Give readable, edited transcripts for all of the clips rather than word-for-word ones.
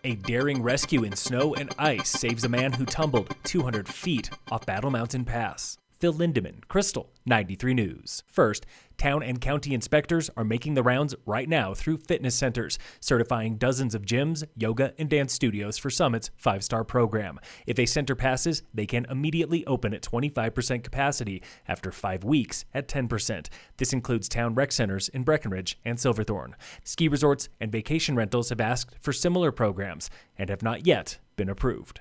A daring rescue in snow and ice saves a man who tumbled 200 feet off Battle Mountain Pass. Phil Lindemann, Krystal, 93 News. First, town and county inspectors are making the rounds right now through fitness centers, certifying dozens of gyms, yoga, and dance studios for Summit's 5-star program. If a center passes, they can immediately open at 25% capacity after 5 weeks at 10%. This includes town rec centers in Breckenridge and Silverthorne. Ski resorts and vacation rentals have asked for similar programs and have not yet been approved.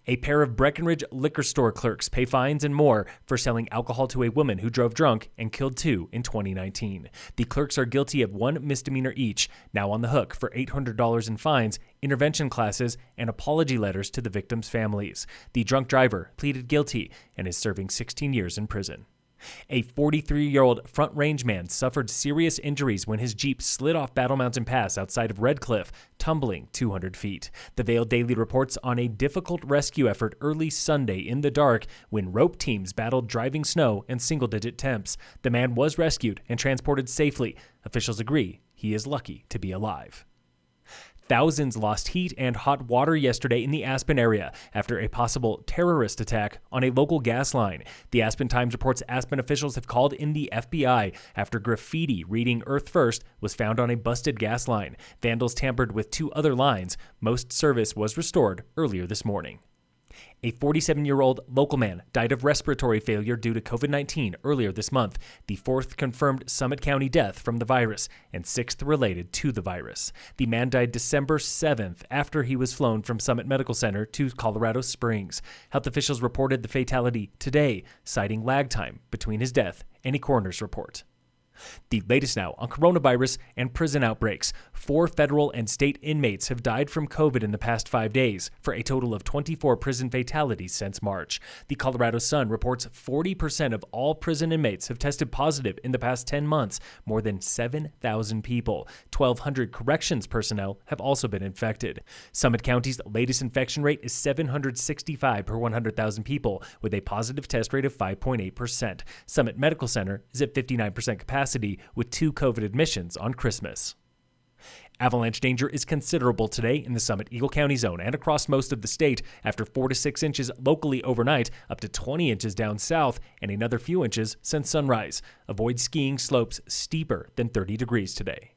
A pair of Breckenridge liquor store clerks pay fines and more for selling alcohol to a woman who drove drunk and killed 2 in 2019. The clerks are guilty of 1 misdemeanor each, now on the hook for $800 in fines, intervention classes, and apology letters to the victims' families. The drunk driver pleaded guilty and is serving 16 years in prison. A 43-year-old Front Range man suffered serious injuries when his Jeep slid off Battle Mountain Pass outside of Red Cliff, tumbling 200 feet. The Vail Daily reports on a difficult rescue effort early Sunday in the dark when rope teams battled driving snow and single-digit temps. The man was rescued and transported safely. Officials agree he is lucky to be alive. Thousands lost heat and hot water yesterday in the Aspen area after a possible terrorist attack on a local gas line. The Aspen Times reports Aspen officials have called in the FBI after graffiti reading "Earth First" was found on a busted gas line. Vandals tampered with 2 other lines. Most service was restored earlier this morning. A 47-year-old local man died of respiratory failure due to COVID-19 earlier this month, the 4th confirmed Summit County death from the virus and 6th related to the virus. The man died December 7th after he was flown from Summit Medical Center to Colorado Springs. Health officials reported the fatality today, citing lag time between his death and a coroner's report. The latest now on coronavirus and prison outbreaks. 4 federal and state inmates have died from COVID in the past 5 days, for a total of 24 prison fatalities since March. The Colorado Sun reports 40% of all prison inmates have tested positive in the past 10 months, more than 7,000 people. 1,200 corrections personnel have also been infected. Summit County's latest infection rate is 765 per 100,000 people, with a positive test rate of 5.8%. Summit Medical Center is at 59% capacity, with 2 COVID admissions on Christmas. Avalanche danger is considerable today in the Summit Eagle County zone and across most of the state after 4 to 6 inches locally overnight, up to 20 inches down south, and another few inches since sunrise. Avoid skiing slopes steeper than 30 degrees today.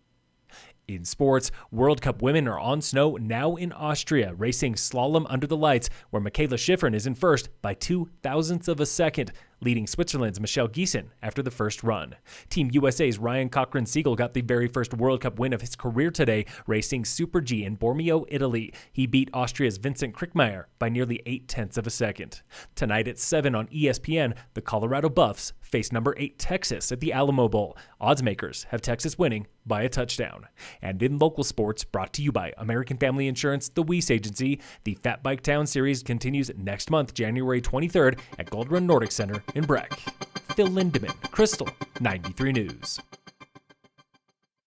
In sports, World Cup women are on snow now in Austria, racing slalom under the lights, where Michaela Schifrin is in first by 0.02 of a second, leading Switzerland's Michelle Giesen after the first run. Team USA's Ryan Cochran-Siegel got the very first World Cup win of his career today, racing Super G in Bormio, Italy. He beat Austria's Vincent Krickmeyer by nearly 0.8 of a second. Tonight at 7 on ESPN, the Colorado Buffs face number 8 Texas at the Alamo Bowl. Oddsmakers have Texas winning by a touchdown. And in local sports, brought to you by American Family Insurance, the Weiss Agency, the Fat Bike Town Series continues next month, January 23rd, at Gold Run Nordic Center in Breck. Phil Lindemann, Krystal, 93 News.